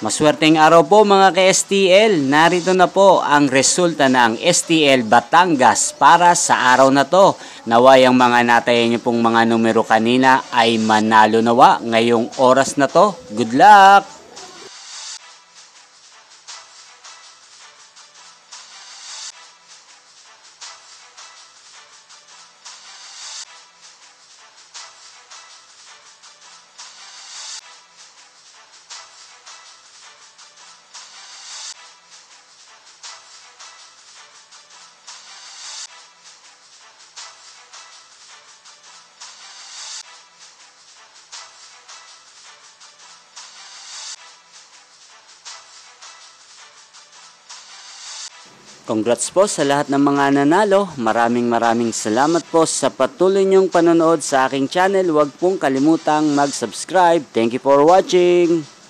Maswerteng araw po mga ka-STL. Narito na po ang resulta ng STL Batangas para sa araw na to. Naway ang mga natayan niyo pong mga numero kanina ay manalo nawa ngayong oras na to. Good luck! Congrats po sa lahat ng mga nanalo. Maraming salamat po sa patuloy niyong panonood sa aking channel. Huwag pong kalimutang mag-subscribe. Thank you for watching.